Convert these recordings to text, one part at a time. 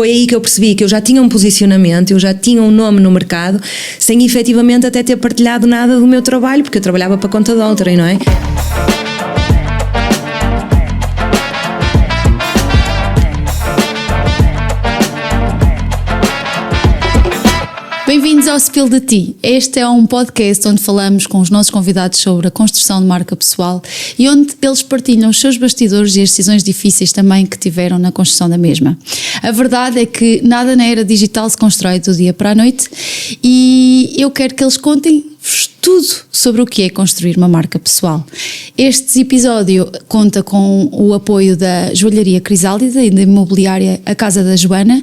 foi aí que eu percebi que eu já tinha um posicionamento, eu já tinha um nome no mercado, sem efetivamente até ter partilhado nada do meu trabalho, porque eu trabalhava para conta de outrem, não é? Bem-vindos ao Spill de Ti. Este é um podcast onde falamos com os nossos convidados sobre a construção de marca pessoal e onde eles partilham os seus bastidores e as decisões difíceis também que tiveram na construção da mesma. A verdade é que nada na era digital se constrói do dia para a noite e eu quero que eles contem tudo sobre o que é construir uma marca pessoal. Este episódio conta com o apoio da Joalharia Crisálida e da imobiliária A Casa da Joana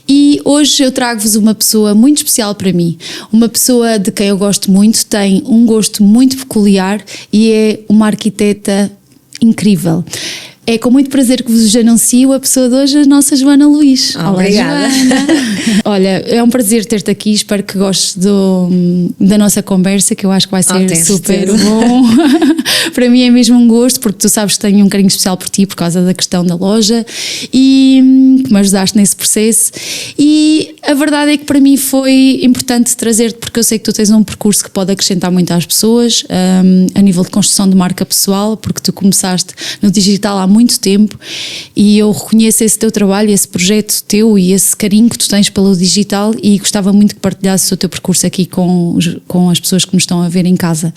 e hoje eu trago-vos uma pessoa muito especial para mim, uma pessoa de quem eu gosto muito, tem um gosto muito peculiar e é uma arquiteta incrível. É com muito prazer que vos anuncio a pessoa de hoje, a nossa Joana Luís. Olá, obrigada. Joana. Olha, é um prazer ter-te aqui, espero que gostes da nossa conversa, que eu acho que vai ser super bom. Para mim é mesmo um gosto, porque tu sabes que tenho um carinho especial por ti, por causa da questão da loja e que me ajudaste nesse processo. E a verdade é que para mim foi importante trazer-te, porque eu sei que tu tens um percurso que pode acrescentar muito às pessoas, a nível de construção de marca pessoal, porque tu começaste no digital há muito tempo e eu reconheço esse teu trabalho, esse projeto teu e esse carinho que tu tens pelo digital e gostava muito que partilhasses o teu percurso aqui com as pessoas que nos estão a ver em casa.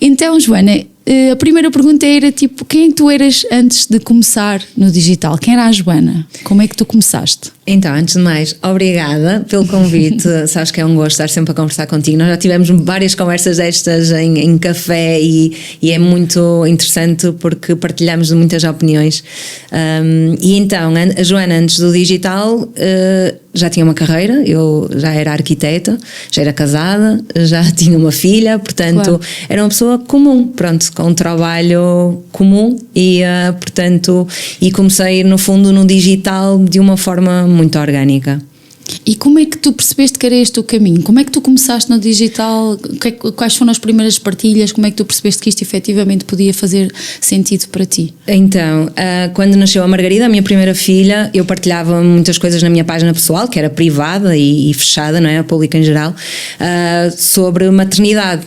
Então, Joana, a primeira pergunta era tipo, quem é que tu eras antes de começar no digital? Quem era a Joana? Como é que tu começaste? Então, antes de mais, obrigada pelo convite. Sabes que é um gosto estar sempre a conversar contigo. Nós já tivemos várias conversas destas em café e é muito interessante porque partilhamos muitas opiniões. E então, a Joana, antes do digital, já tinha uma carreira, eu já era arquiteta, já era casada, já tinha uma filha, portanto, claro, era uma pessoa comum, pronto, com um trabalho comum e, portanto, e comecei no fundo no digital de uma forma muito orgânica. E como é que tu percebeste que era este o caminho? Como é que tu começaste no digital? Quais foram as primeiras partilhas? Como é que tu percebeste que isto efetivamente podia fazer sentido para ti? Então, quando nasceu a Margarida, a minha primeira filha, eu partilhava muitas coisas na minha página pessoal, que era privada e fechada, não é? Pública em geral, sobre maternidade.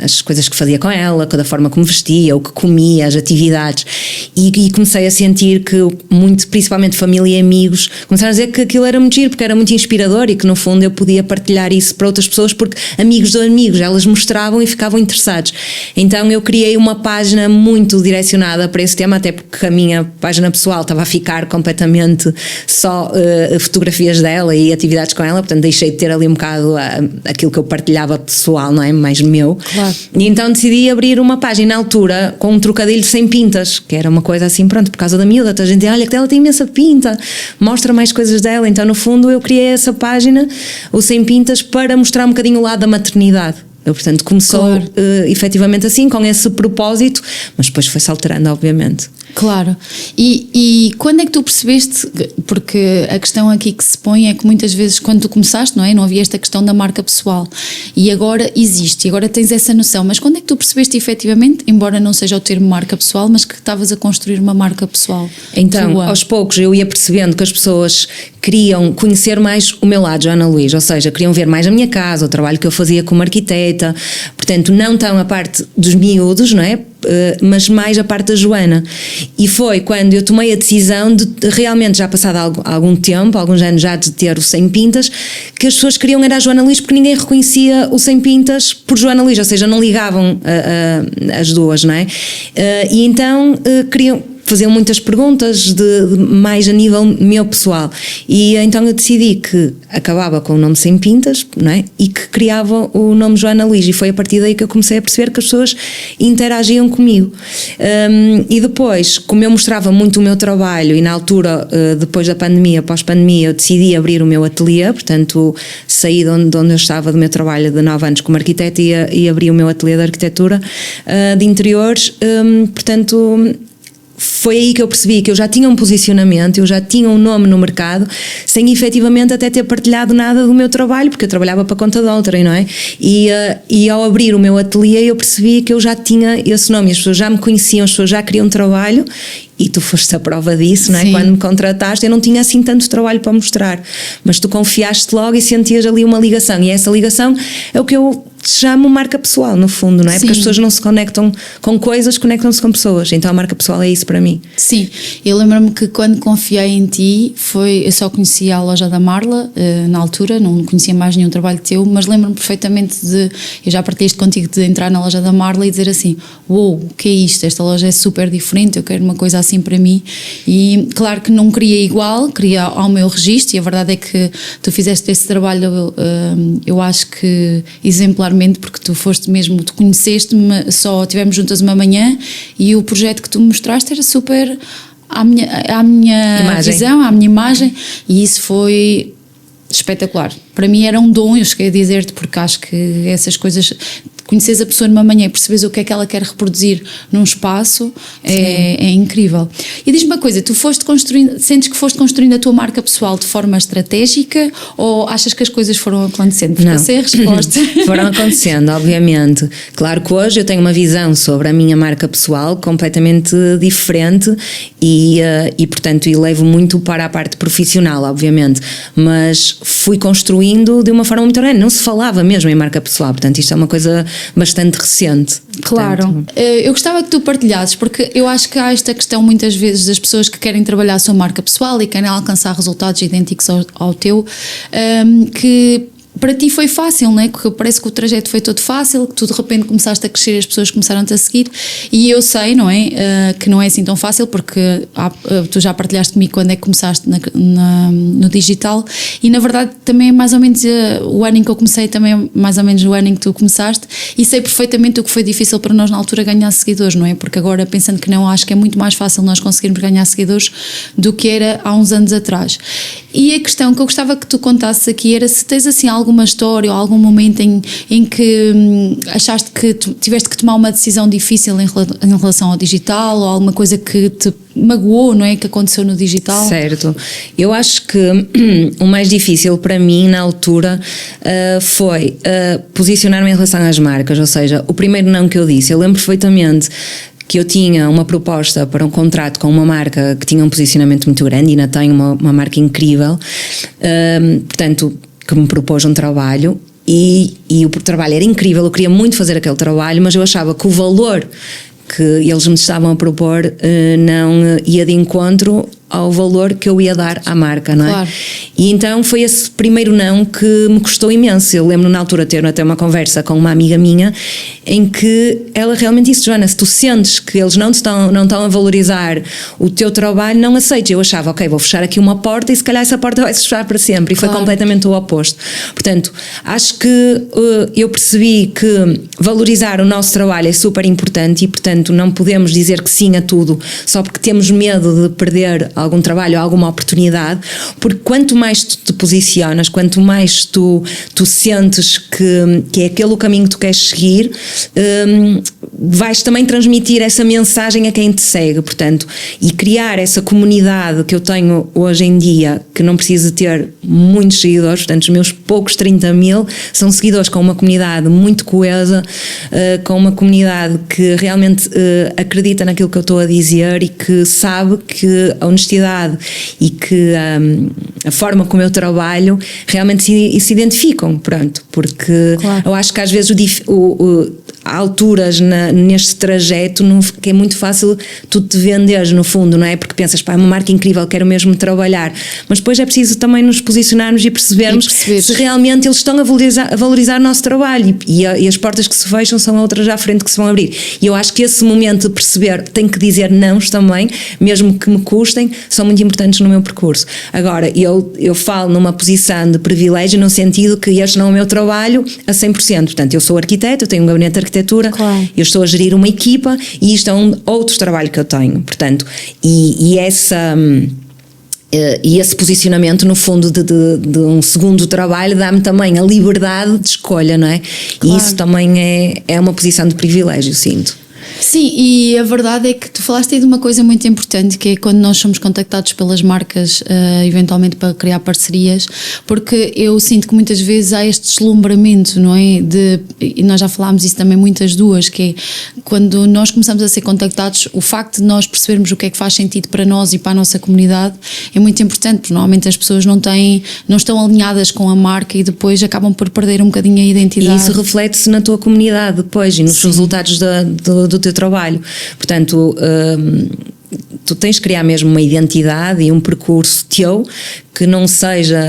As coisas que fazia com ela, da forma como vestia, o que comia, as atividades e comecei a sentir que muito, principalmente família e amigos, começaram a dizer que aquilo era muito giro, porque era muito inspirador e que no fundo eu podia partilhar isso para outras pessoas porque amigos de amigos, elas mostravam e ficavam interessados. Então eu criei uma página muito direcionada para esse tema, até porque a minha página pessoal estava a ficar completamente só fotografias dela e atividades com ela, portanto deixei de ter ali um bocado aquilo que eu partilhava pessoal, não é? Mais meu. Claro. E então decidi abrir uma página na altura com um trocadilho sem pintas, que era uma coisa assim, pronto, por causa da miúda, a gente olha que ela tem imensa pinta, mostra mais coisas dela. Então no fundo eu criei essa página, o Sem Pintas, para mostrar um bocadinho o lado da maternidade. Eu, portanto, começou claro, efetivamente assim, com esse propósito, mas depois foi-se alterando, obviamente. Claro. E quando é que tu percebeste, porque a questão aqui que se põe é que muitas vezes quando tu começaste, não é? Não havia esta questão da marca pessoal e agora existe, e agora tens essa noção, mas quando é que tu percebeste efetivamente, embora não seja o termo marca pessoal, mas que estavas a construir uma marca pessoal? Então, aos poucos eu ia percebendo que as pessoas queriam conhecer mais o meu lado, Joana Luís, ou seja, queriam ver mais a minha casa, o trabalho que eu fazia como arquiteta, portanto não tão a parte dos miúdos, não é? Mas mais a parte da Joana. E foi quando eu tomei a decisão de realmente, já passado algum tempo, alguns anos já de ter o Sem Pintas, que as pessoas queriam era a Joana Luís, porque ninguém reconhecia o Sem Pintas por Joana Luís, ou seja, não ligavam as duas, não é? E então faziam muitas perguntas mais a nível meu pessoal e então eu decidi que acabava com o nome Sem Pintas, não é? E que criava o nome Joana Luís e foi a partir daí que eu comecei a perceber que as pessoas interagiam comigo. E depois, como eu mostrava muito o meu trabalho e na altura, depois da pandemia, pós-pandemia, eu decidi abrir o meu ateliê, portanto saí de onde eu estava do meu trabalho de 9 anos como arquiteta e abri o meu ateliê de arquitetura de interiores, portanto foi aí que eu percebi que eu já tinha um posicionamento, eu já tinha um nome no mercado, sem efetivamente até ter partilhado nada do meu trabalho, porque eu trabalhava para conta de outrem, não é? E ao abrir o meu ateliê eu percebi que eu já tinha esse nome, as pessoas já me conheciam, as pessoas já queriam trabalho e tu foste a prova disso, não é? Sim. Quando me contrataste, eu não tinha assim tanto trabalho para mostrar, mas tu confiaste logo e sentias ali uma ligação, e essa ligação é o que eu chamo marca pessoal, no fundo, não é? Sim. Porque as pessoas não se conectam com coisas, conectam-se com pessoas, então a marca pessoal é isso para mim. Sim, eu lembro-me que quando confiei em ti, eu só conhecia a loja da Marla na altura, não conhecia mais nenhum trabalho teu, mas lembro-me perfeitamente eu já partilhei isto contigo, de entrar na loja da Marla e dizer assim, uou, o que é isto? Esta loja é super diferente, eu quero uma coisa assim para mim, e claro que não queria igual, queria ao meu registro, e a verdade é que tu fizeste esse trabalho, eu acho que exemplar, porque tu foste mesmo, tu conheceste-me, só estivemos juntas uma manhã e o projeto que tu me mostraste era super à minha visão, à minha imagem, e isso foi espetacular. Para mim era um dom, eu cheguei a dizer-te, porque acho que essas coisas, conheces a pessoa numa manhã e percebes o que é que ela quer reproduzir num espaço, é incrível. E diz-me uma coisa, tu sentes que foste construindo a tua marca pessoal de forma estratégica ou achas que as coisas foram acontecendo? Porque essa é a resposta. Foram acontecendo, obviamente. Claro que hoje eu tenho uma visão sobre a minha marca pessoal completamente diferente e portanto, levo muito para a parte profissional, obviamente, mas fui construindo de uma forma muito grande, não se falava mesmo em marca pessoal, portanto isto é uma coisa bastante recente. Claro. Portanto, eu gostava que tu partilhasses, porque eu acho que há esta questão muitas vezes das pessoas que querem trabalhar a sua marca pessoal e querem alcançar resultados idênticos ao teu, que para ti foi fácil, não é? Porque parece que o trajeto foi todo fácil, que tu de repente começaste a crescer e as pessoas começaram-te a seguir, e eu sei, não é? Que não é assim tão fácil, porque tu já partilhaste comigo quando é que começaste no digital, e na verdade também é mais ou menos o ano em que eu comecei, também é mais ou menos o ano em que tu começaste, e sei perfeitamente o que foi difícil para nós na altura ganhar seguidores, não é? Porque agora, pensando que não, acho que é muito mais fácil nós conseguirmos ganhar seguidores do que era há uns anos atrás. E a questão que eu gostava que tu contasses aqui era se tens assim alguma história ou algum momento em que achaste que tiveste que tomar uma decisão difícil em relação ao digital, ou alguma coisa que te magoou, não é? Que aconteceu no digital? Certo. Eu acho que o mais difícil para mim na altura foi posicionar-me em relação às marcas, ou seja, o primeiro não que eu disse, eu lembro perfeitamente que eu tinha uma proposta para um contrato com uma marca que tinha um posicionamento muito grande, e ainda tenho uma marca incrível, portanto, que me propôs um trabalho, e o trabalho era incrível, eu queria muito fazer aquele trabalho, mas eu achava que o valor que eles me estavam a propor não ia de encontro ao valor que eu ia dar à marca, não é? Claro. E então foi esse primeiro não que me custou imenso. Eu lembro na altura ter até uma conversa com uma amiga minha em que ela realmente disse: Joana, se tu sentes que eles não estão a valorizar o teu trabalho, não aceites. Eu achava, ok, vou fechar aqui uma porta e se calhar essa porta vai se fechar para sempre. E foi completamente o oposto. Portanto, acho que eu percebi que valorizar o nosso trabalho é super importante, e portanto não podemos dizer que sim a tudo só porque temos medo de perder algum trabalho ou alguma oportunidade, porque quanto mais tu te posicionas, quanto mais tu sentes que é aquele o caminho que tu queres seguir, vais também transmitir essa mensagem a quem te segue, portanto, e criar essa comunidade que eu tenho hoje em dia, que não preciso ter muitos seguidores, portanto os meus poucos 30 mil são seguidores com uma comunidade muito coesa, com uma comunidade que realmente acredita naquilo que eu estou a dizer e que sabe que a honestidade e que a forma como eu trabalho realmente se identificam, pronto, porque eu acho que às vezes há alturas neste trajeto que é muito fácil tu te venderes no fundo, não é? Porque pensas, pá, é uma marca incrível, quero mesmo trabalhar, mas depois é preciso também nos posicionarmos e percebermos se realmente eles estão a valorizar o nosso trabalho, e as portas que se fecham são outras à frente que se vão abrir, e eu acho que esse momento de perceber, tenho que dizer não também, mesmo que me custem, são muito importantes no meu percurso. Agora, eu falo numa posição de privilégio no sentido que este não é o meu trabalho a 100%, portanto eu sou arquiteto, eu tenho um gabinete de arquitetura, eu estou a gerir uma equipa e isto é outro trabalho que eu tenho, portanto, e esse posicionamento no fundo de um segundo trabalho dá-me também a liberdade de escolha, não é? E isso também é uma posição de privilégio, sinto. Sim, e a verdade é que tu falaste aí de uma coisa muito importante, que é quando nós somos contactados pelas marcas, eventualmente para criar parcerias, porque eu sinto que muitas vezes há este deslumbramento, não é? E nós já falámos isso também muitas duas, que é quando nós começamos a ser contactados, o facto de nós percebermos o que é que faz sentido para nós e para a nossa comunidade é muito importante, porque normalmente as pessoas não estão alinhadas com a marca e depois acabam por perder um bocadinho a identidade. E isso reflete-se na tua comunidade depois e nos Sim. resultados do teu trabalho. Portanto, tu tens de criar mesmo uma identidade e um percurso teu que não seja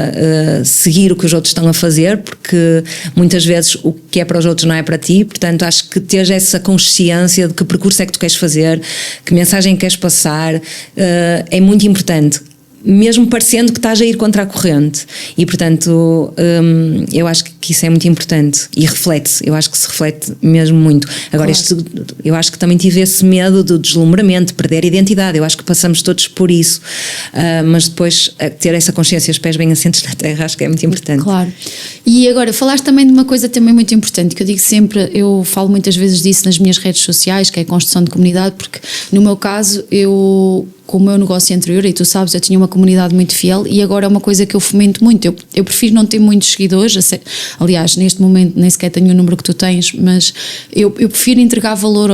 seguir o que os outros estão a fazer, porque muitas vezes o que é para os outros não é para ti. Portanto, acho que teres essa consciência de que percurso é que tu queres fazer, que mensagem queres passar, é muito importante, mesmo parecendo que estás a ir contra a corrente. E portanto eu acho que isso é muito importante e reflete-se, eu acho que se reflete mesmo muito. Agora claro. Eu acho que também tive esse medo do deslumbramento, de perder a identidade, eu acho que passamos todos por isso, mas depois ter essa consciência, os pés bem assentes na terra, acho que é muito importante. Claro. E agora, falaste também de uma coisa também muito importante, que eu digo sempre, eu falo muitas vezes disso nas minhas redes sociais, que é a construção de comunidade, porque no meu caso, com o meu negócio anterior, e tu sabes, eu tinha uma comunidade muito fiel e agora é uma coisa que eu fomento muito. Eu prefiro não ter muitos seguidores, aliás, neste momento nem sequer tenho o número que tu tens, mas eu prefiro entregar valor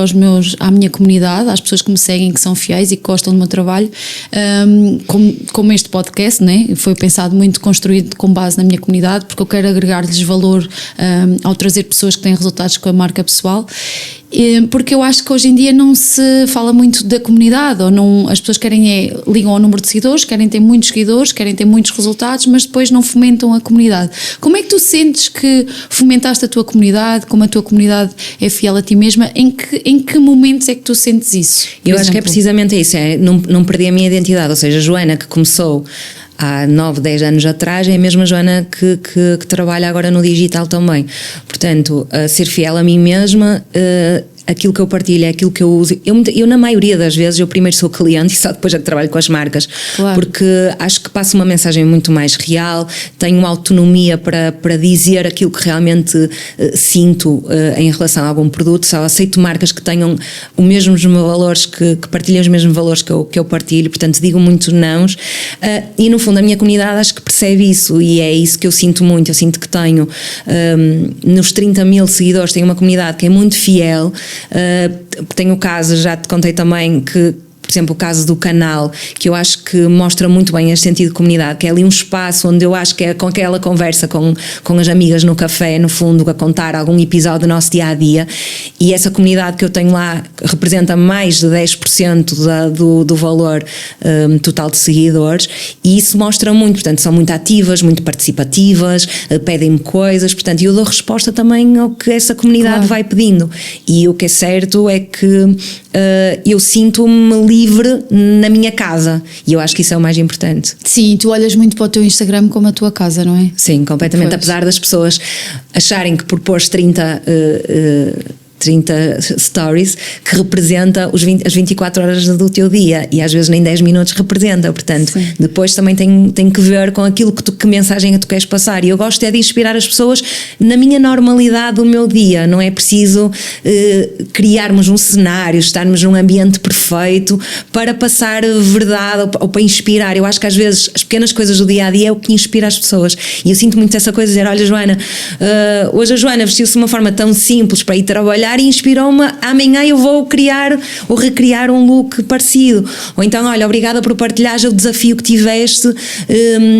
à minha comunidade, às pessoas que me seguem, que são fiéis e que gostam do meu trabalho, como este podcast, né? Foi pensado muito, construído com base na minha comunidade, porque eu quero agregar-lhes valor ao trazer pessoas que têm resultados com a marca pessoal. Porque eu acho que hoje em dia não se fala muito da comunidade, ou não, as pessoas ligam ao número de seguidores, querem ter muitos seguidores, querem ter muitos resultados, mas depois não fomentam a comunidade. Como é que tu sentes que fomentaste a tua comunidade, como a tua comunidade é fiel a ti mesma, em que momentos é que tu sentes isso? Eu acho que é precisamente isso, não perder a minha identidade, ou seja, a Joana que começou há 9, 10 anos atrás é a mesma Joana que trabalha agora no digital também. Portanto, ser fiel a mim mesma, aquilo que eu partilho é aquilo que eu uso. Eu na maioria das vezes, eu primeiro sou cliente e só depois é que trabalho com as marcas. Claro. Porque acho que passo uma mensagem muito mais real, tenho autonomia para dizer aquilo que realmente sinto em relação a algum produto. Só aceito marcas que tenham os mesmos valores, que partilhem os mesmos valores que eu partilho, portanto digo muitos nãos. E no fundo a minha comunidade acho que percebe isso e é isso que eu sinto muito. Eu sinto que tenho nos 30 mil seguidores, tenho uma comunidade que é muito fiel. Tenho o caso, já te contei também, que por exemplo, o caso do canal, que eu acho que mostra muito bem este sentido de comunidade, que é ali um espaço onde eu acho que é com aquela conversa com as amigas no café, no fundo, a contar algum episódio do nosso dia-a-dia, e essa comunidade que eu tenho lá representa mais de 10% do valor total de seguidores, e isso mostra muito, portanto, são muito ativas, muito participativas, pedem-me coisas, portanto, eu dou resposta também ao que essa comunidade claro. Vai pedindo, e o que é certo é que eu sinto-me livre na minha casa e eu acho que isso é o mais importante. Sim, tu olhas muito para o teu Instagram como a tua casa, não é? Sim, completamente, pois. Apesar das pessoas acharem que por pôr 30 stories que representa as 24 horas do teu dia e às vezes nem 10 minutos representa, portanto sim. Depois também tem que ver com aquilo que mensagem tu queres passar, e eu gosto de inspirar as pessoas na minha normalidade do meu dia, não é preciso criarmos um cenário, estarmos num ambiente perfeito para passar verdade ou para inspirar. Eu acho que às vezes as pequenas coisas do dia-a-dia é o que inspira as pessoas, e eu sinto muito essa coisa de dizer, olha Joana, hoje a Joana vestiu-se de uma forma tão simples para ir trabalhar e inspirou-me, amanhã eu vou criar ou recriar um look parecido, ou então olha, obrigada por partilhares o desafio que tiveste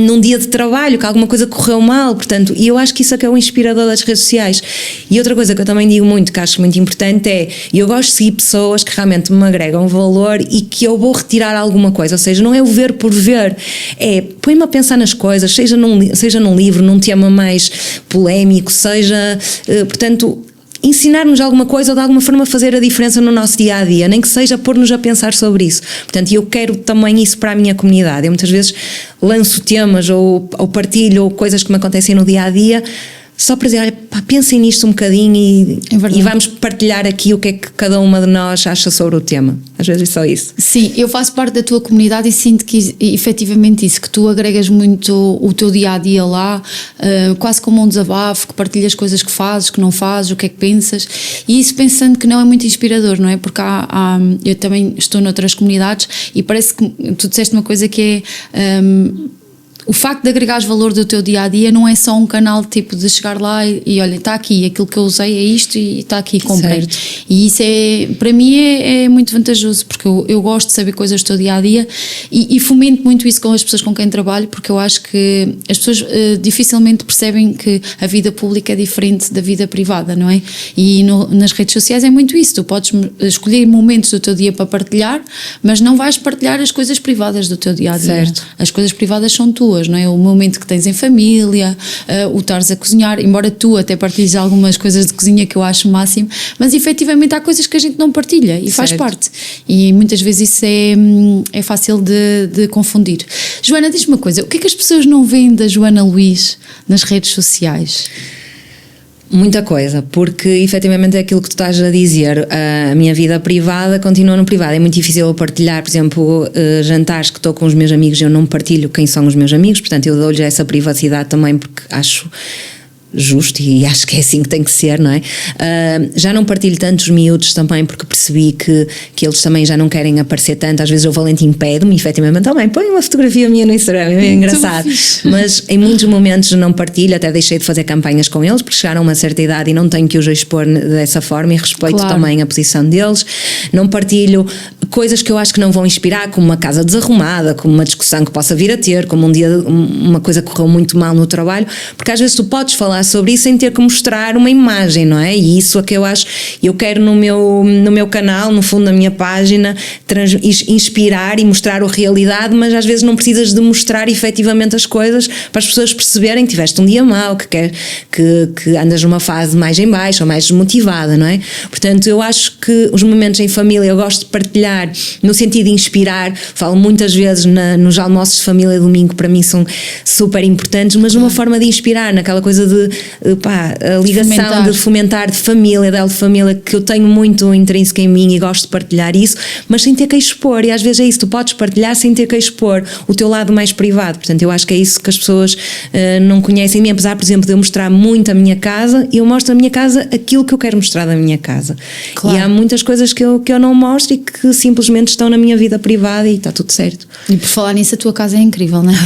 num dia de trabalho, que alguma coisa correu mal, portanto, e eu acho que isso é que é o inspirador das redes sociais. E outra coisa que eu também digo muito, que acho muito importante é, eu gosto de seguir pessoas que realmente me agregam valor e que eu vou retirar alguma coisa, ou seja, não é o ver por ver, é põe-me a pensar nas coisas, seja num livro, num tema mais polémico, seja, portanto, ensinar-nos alguma coisa ou de alguma forma fazer a diferença no nosso dia-a-dia, nem que seja pôr-nos a pensar sobre isso. Portanto, eu quero também isso para a minha comunidade. Eu muitas vezes lanço temas ou partilho ou coisas que me acontecem no dia-a-dia só para dizer, olha, pá, pensem nisto um bocadinho e vamos partilhar aqui o que é que cada uma de nós acha sobre o tema. Às vezes é só isso. Sim, eu faço parte da tua comunidade e sinto que efetivamente isso, que tu agregas muito o teu dia-a-dia lá, quase como um desabafo, que partilhas coisas que fazes, que não fazes, o que é que pensas, e isso pensando que não é muito inspirador, não é? Porque eu também estou noutras comunidades e parece que tu disseste uma coisa que é... o facto de agregares valor do teu dia-a-dia não é só um canal tipo de chegar lá e olha, está aqui, aquilo que eu usei é isto e está aqui, comprei. E isso para mim é muito vantajoso, porque eu gosto de saber coisas do teu dia-a-dia e fomento muito isso com as pessoas com quem trabalho, porque eu acho que as pessoas dificilmente percebem que a vida pública é diferente da vida privada, não é? E nas redes sociais é muito isso, tu podes escolher momentos do teu dia para partilhar, mas não vais partilhar as coisas privadas do teu dia-a-dia. Certo. As coisas privadas são tuas. Não é? O momento que tens em família, o estares a cozinhar, embora tu até partilhes algumas coisas de cozinha que eu acho o máximo, mas efetivamente há coisas que a gente não partilha e faz parte. E muitas vezes isso é fácil de confundir. Joana, diz-me uma coisa, o que é que as pessoas não veem da Joana Luís nas redes sociais? Muita coisa, porque efetivamente é aquilo que tu estás a dizer, a minha vida privada continua no privado, é muito difícil eu partilhar, por exemplo, jantares que estou com os meus amigos, eu não partilho quem são os meus amigos, portanto eu dou-lhes essa privacidade também porque acho justo e acho que é assim que tem que ser, não é? Já não partilho tantos miúdos também porque percebi que eles também já não querem aparecer tanto, às vezes o Valentim pede-me efetivamente também, põe uma fotografia minha no Instagram, é engraçado, mas em muitos momentos não partilho, até deixei de fazer campanhas com eles porque chegaram a uma certa idade e não tenho que os expor dessa forma e respeito também a posição deles, não partilho coisas que eu acho que não vão inspirar, como uma casa desarrumada, como uma discussão que possa vir a ter, como um dia uma coisa que correu muito mal no trabalho, porque às vezes tu podes falar sobre isso sem ter que mostrar uma imagem, não é? E isso é que eu acho, eu quero no meu canal, no fundo da minha página, inspirar e mostrar a realidade, mas às vezes não precisas de mostrar efetivamente as coisas para as pessoas perceberem que tiveste um dia mau, que andas numa fase mais em baixo ou mais desmotivada, não é? Portanto, eu acho que os momentos em família eu gosto de partilhar no sentido de inspirar, falo muitas vezes nos almoços de família domingo, para mim são super importantes, mas numa forma de inspirar, naquela coisa de a ligação, de fomentar de família, de família, que eu tenho muito intrínseco em mim e gosto de partilhar isso, mas sem ter que expor, e às vezes é isso, tu podes partilhar sem ter que expor o teu lado mais privado, portanto eu acho que é isso que as pessoas não conhecem em mim, apesar por exemplo de eu mostrar muito a minha casa, eu mostro a minha casa aquilo que eu quero mostrar da minha casa, e há muitas coisas que eu não mostro e que simplesmente estão na minha vida privada e está tudo certo. E por falar nisso, a tua casa é incrível, não é?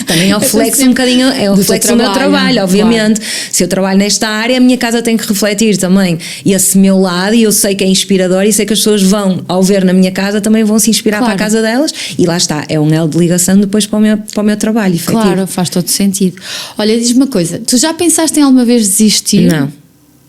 Também é o reflexo um bocadinho, é o reflexo do meu trabalho, obviamente. Claro. Se eu trabalho nesta área, a minha casa tem que refletir também esse meu lado, e eu sei que é inspirador e sei que as pessoas vão, ao ver na minha casa, também vão se inspirar para a casa delas, e lá está, é um elo de ligação depois para o meu trabalho, efetivo. Claro, faz todo sentido. Olha, diz-me uma coisa, tu já pensaste em alguma vez desistir? Não.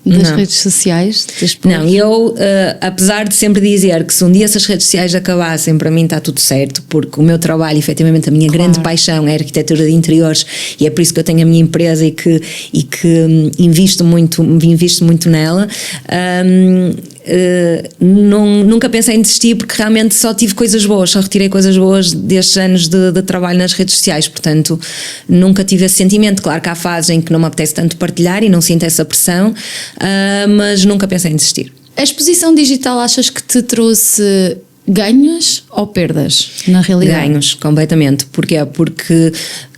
Das redes sociais? Não, eu apesar de sempre dizer que se um dia essas redes sociais acabassem, para mim está tudo certo, porque o meu trabalho, efetivamente a minha grande paixão é a arquitetura de interiores, e é por isso que eu tenho a minha empresa e que invisto muito nela. Nunca pensei em desistir, porque realmente só tive coisas boas, só retirei coisas boas destes anos de trabalho nas redes sociais, portanto nunca tive esse sentimento. Claro que há fases em que não me apetece tanto partilhar e não sinto essa pressão, mas nunca pensei em desistir. A exposição digital achas que te trouxe ganhos ou perdas na realidade? Ganhos, completamente. Porquê? Porque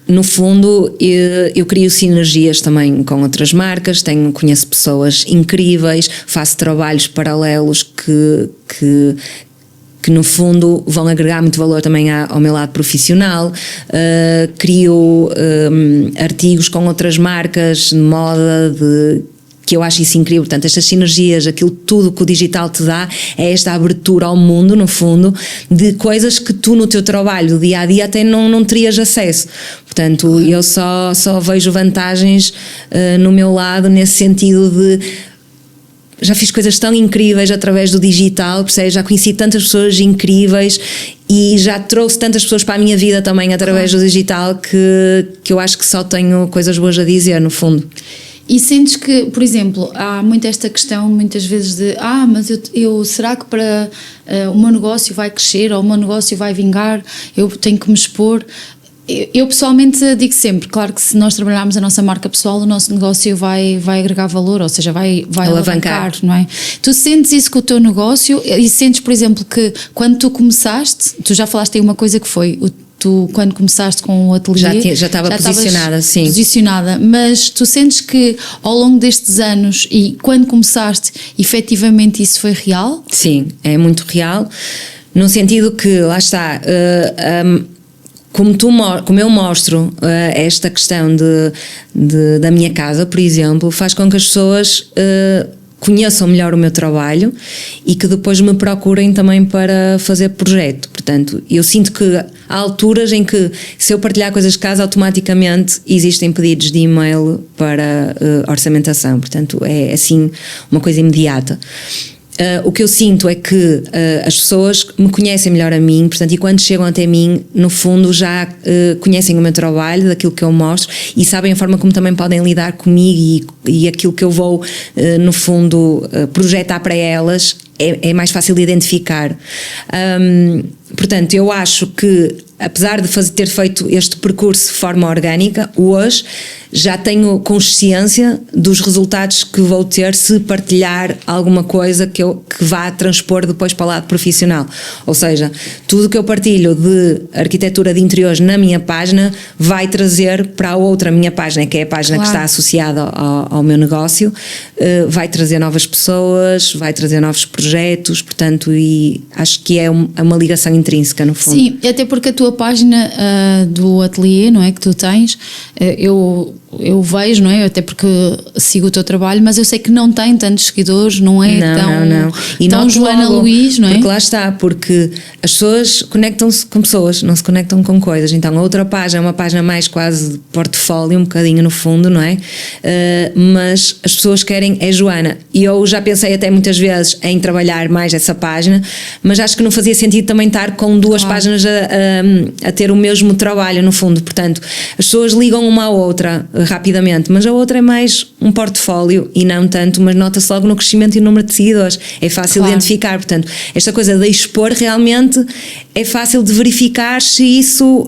no fundo eu crio sinergias também com outras marcas, conheço pessoas incríveis, faço trabalhos paralelos que no fundo vão agregar muito valor também ao meu lado profissional, crio artigos com outras marcas de moda, que eu acho isso incrível. Portanto, estas sinergias, aquilo tudo que o digital te dá, é esta abertura ao mundo, no fundo, de coisas que tu no teu trabalho, do dia a dia, até não terias acesso. Portanto, eu só vejo vantagens no meu lado, nesse sentido de já fiz coisas tão incríveis através do digital, percebes? Já conheci tantas pessoas incríveis e já trouxe tantas pessoas para a minha vida também através do digital, que eu acho que só tenho coisas boas a dizer, no fundo. E sentes que, por exemplo, há muito esta questão muitas vezes de mas eu será que para o meu negócio vai crescer ou o meu negócio vai vingar, eu tenho que me expor? Eu pessoalmente digo sempre, claro que se nós trabalharmos a nossa marca pessoal, o nosso negócio vai agregar valor, ou seja, vai alavancar, não é? Tu sentes isso com o teu negócio e sentes, por exemplo, que quando tu começaste, tu já falaste aí uma coisa que foi, tu quando começaste com o ateliê já estava posicionada, sim. Posicionada, mas tu sentes que ao longo destes anos e quando começaste, efetivamente isso foi real? Sim, é muito real, no sentido que, lá está, como eu mostro esta questão da minha casa, por exemplo, faz com que as pessoas conheçam melhor o meu trabalho e que depois me procurem também para fazer projeto. Portanto, eu sinto que há alturas em que, se eu partilhar coisas de casa, automaticamente existem pedidos de e-mail para orçamentação. Portanto, é assim uma coisa imediata. O que eu sinto é que as pessoas me conhecem melhor a mim, portanto, e quando chegam até mim, no fundo já conhecem o meu trabalho, daquilo que eu mostro, e sabem a forma como também podem lidar comigo e aquilo que eu vou, no fundo, projetar para elas é mais fácil de identificar. Portanto, eu acho que, apesar de ter feito este percurso de forma orgânica, hoje já tenho consciência dos resultados que vou ter se partilhar alguma coisa que vá transpor depois para o lado profissional. Ou seja, tudo que eu partilho de arquitetura de interiores na minha página vai trazer para a outra minha página, que é a página que está associada ao meu negócio, vai trazer novas pessoas, vai trazer novos projetos, portanto, e acho que é uma ligação intrínseca, no fundo. Sim, até porque a tua página do ateliê, não é, que tu tens, eu vejo, não é, até porque sigo o teu trabalho, mas eu sei que não tem tantos seguidores, não é tão Joana Luís, não é? Porque lá está, porque as pessoas conectam-se com pessoas, não se conectam com coisas. Então a outra página é uma página mais quase de portfólio, um bocadinho no fundo, não é? Mas as pessoas querem é Joana, e eu já pensei até muitas vezes em trabalhar mais essa página, mas acho que não fazia sentido também estar com duas páginas a ter o mesmo trabalho, no fundo. Portanto, as pessoas ligam uma à outra rapidamente, mas a outra é mais um portfólio e não tanto, mas nota-se logo no crescimento e no número de seguidores, é fácil de identificar. Portanto, esta coisa de expor realmente é fácil de verificar se isso,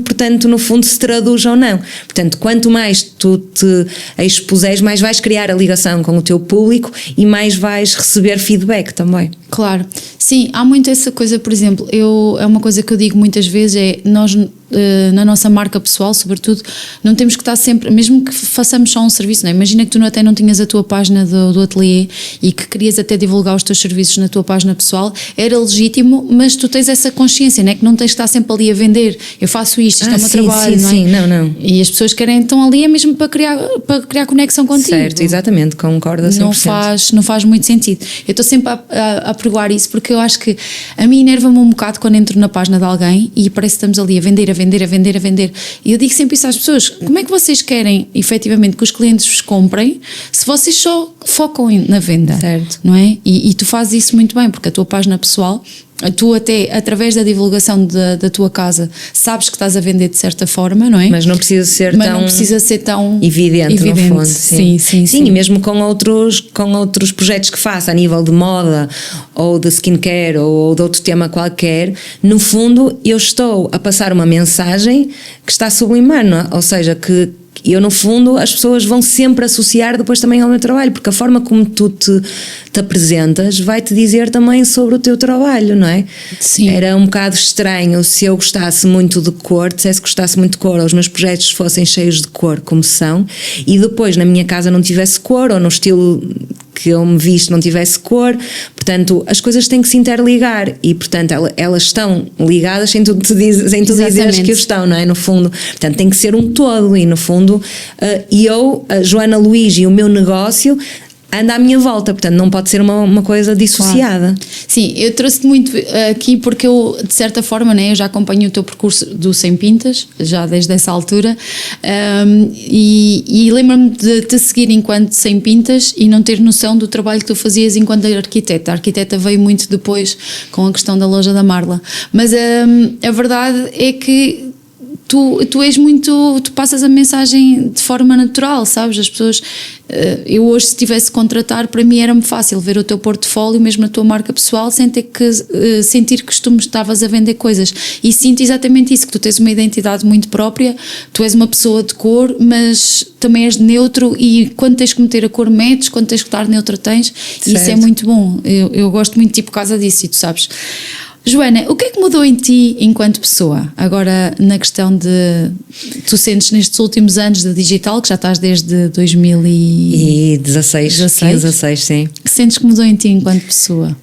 portanto, no fundo se traduz ou não. Portanto, quanto mais tu te expuseres, mais vais criar a ligação com o teu público e mais vais receber feedback também. Claro, sim, há muito essa coisa, por exemplo, é uma coisa que eu digo muitas vezes, nós na nossa marca pessoal, sobretudo, não temos que estar sempre, mesmo que façamos só um serviço, não é? Imagina que tu até não tinhas a tua página do ateliê e que querias até divulgar os teus serviços na tua página pessoal, era legítimo, mas tu tens essa consciência, não é? Que não tens que estar sempre ali a vender, eu faço isto é o meu trabalho, não é? Sim, não. E as pessoas querem, estão ali mesmo para criar conexão contigo. Certo, exatamente, concordo 100%. Não faz muito sentido. Eu estou sempre a pregoar isso, porque eu acho que a mim enerva-me um bocado quando entro na página de alguém e parece que estamos ali a vender. E eu digo sempre isso às pessoas: como é que vocês querem efetivamente que os clientes vos comprem se vocês só focam na venda? Certo. Não é? E tu fazes isso muito bem, porque a tua página pessoal, tu até através da divulgação da tua casa sabes que estás a vender de certa forma, não é? Mas não precisa ser tão evidente no fundo. Sim, e mesmo com outros projetos que faço a nível de moda ou de skincare ou de outro tema qualquer, no fundo eu estou a passar uma mensagem que está sublimar, não é? Ou seja, que eu, no fundo, as pessoas vão sempre associar depois também ao meu trabalho, porque a forma como tu te apresentas vai-te dizer também sobre o teu trabalho, não é? Sim. Era um bocado estranho se eu gostasse muito de cor, dissesse que gostasse muito de cor, ou os meus projetos fossem cheios de cor, como são, e depois na minha casa não tivesse cor, ou no estilo que eu me visto não tivesse cor. Portanto, as coisas têm que se interligar e, portanto, elas estão ligadas sem tu dizeres que estão, não é? No fundo, portanto, tem que ser um todo e, no fundo, a Joana Luís e o meu negócio anda à minha volta, portanto não pode ser uma coisa dissociada. Claro. Sim, eu trouxe-te muito aqui porque eu, de certa forma, né, eu já acompanho o teu percurso do Sem Pintas, já desde essa altura, e lembro-me de te seguir enquanto Sem Pintas e não ter noção do trabalho que tu fazias enquanto arquiteta. A arquiteta veio muito depois com a questão da loja da Marla, mas a verdade é que tu és muito, tu passas a mensagem de forma natural, sabes? As pessoas, eu hoje se tivesse que contratar, para mim era-me fácil ver o teu portfólio, mesmo a tua marca pessoal, sem ter que sentir que tu me estavas a vender coisas. E sinto exatamente isso, que tu tens uma identidade muito própria, tu és uma pessoa de cor, mas também és neutro, e quando tens que meter a cor metes, quando tens que estar neutra tens, e isso é muito bom. Eu gosto muito de ti por causa disso, e tu sabes. Joana, o que é que mudou em ti enquanto pessoa? Agora, na questão de... Tu sentes nestes últimos anos de digital, que já estás desde 2016, 16, sim. Que sentes que mudou em ti enquanto pessoa?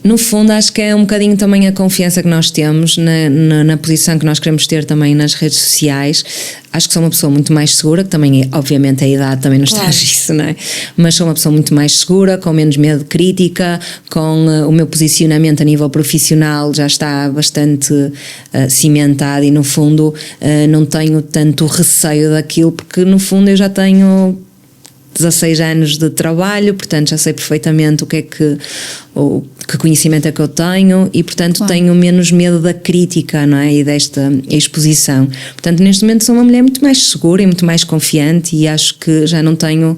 No fundo, acho que é um bocadinho também a confiança que nós temos na posição que nós queremos ter também nas redes sociais. Acho que sou uma pessoa muito mais segura, que também, obviamente, a idade também nos traz isso, não é? Mas sou uma pessoa muito mais segura, com menos medo de crítica, com o meu posicionamento a nível profissional já está bastante cimentado, e no fundo não tenho tanto receio daquilo, porque no fundo eu já tenho 16 anos de trabalho, portanto já sei perfeitamente o que é que conhecimento é que eu tenho, e portanto tenho menos medo da crítica, não é? E desta exposição. Portanto, neste momento sou uma mulher muito mais segura e muito mais confiante, e acho que já não tenho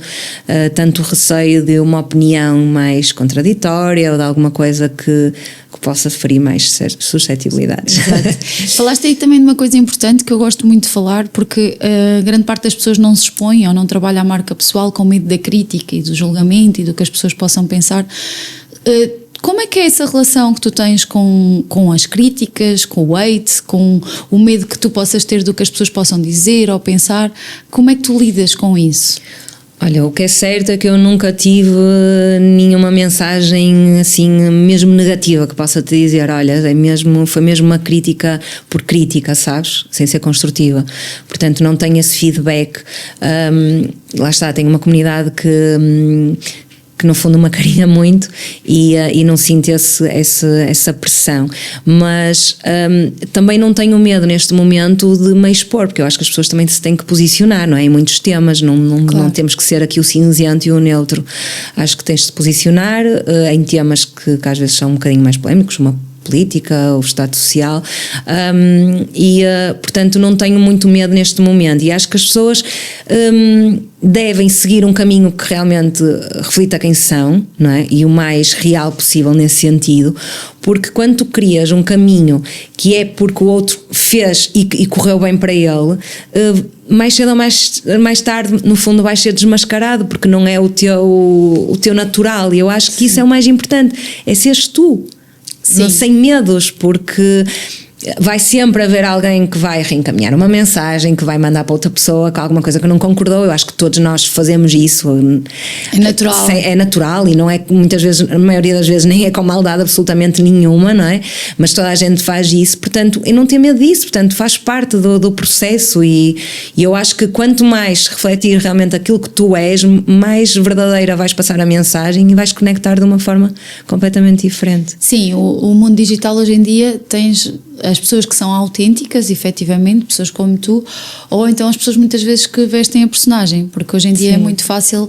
tanto receio de uma opinião mais contraditória ou de alguma coisa que possa ferir mais suscetibilidades. Exato. Falaste aí também de uma coisa importante que eu gosto muito de falar, porque grande parte das pessoas não se expõe ou não trabalha a marca pessoal com medo da crítica e do julgamento e do que as pessoas possam pensar. Como é que é essa relação que tu tens com as críticas, com o hate, com o medo que tu possas ter do que as pessoas possam dizer ou pensar? Como é que tu lidas com isso? Olha, o que é certo é que eu nunca tive nenhuma mensagem assim mesmo negativa que possa te dizer, olha, foi mesmo uma crítica por crítica, sabes? Sem ser construtiva. Portanto, não tenho esse feedback. Lá está, tenho uma comunidade que no fundo me acarinha muito, e não sinto essa pressão, mas também não tenho medo neste momento de me expor, porque eu acho que as pessoas também se têm que posicionar, não é? Em muitos temas, não temos que ser aqui o cinzento e o neutro. Acho que tens de se posicionar em temas que às vezes são um bocadinho mais polémicos, uma política, o estado social, portanto não tenho muito medo neste momento, e acho que as pessoas devem seguir um caminho que realmente reflita quem são, não é? E o mais real possível nesse sentido, porque quando tu crias um caminho que é porque o outro fez e correu bem para ele, mais cedo ou mais tarde no fundo vais ser desmascarado, porque não é o teu natural, e eu acho que isso é o mais importante, é seres tu. Sim. Sem medos, porque vai sempre haver alguém que vai reencaminhar uma mensagem, que vai mandar para outra pessoa com alguma coisa que não concordou. Eu acho que todos nós fazemos isso. É natural. É natural, e não é, muitas vezes, a maioria das vezes nem é com maldade absolutamente nenhuma, não é? Mas toda a gente faz isso, portanto, eu não tenho medo disso, portanto faz parte do processo, e eu acho que quanto mais refletir realmente aquilo que tu és, mais verdadeira vais passar a mensagem e vais conectar de uma forma completamente diferente. Sim, o mundo digital hoje em dia tens as pessoas que são autênticas, efetivamente, pessoas como tu, ou então as pessoas muitas vezes que vestem a personagem, porque hoje em dia é muito fácil,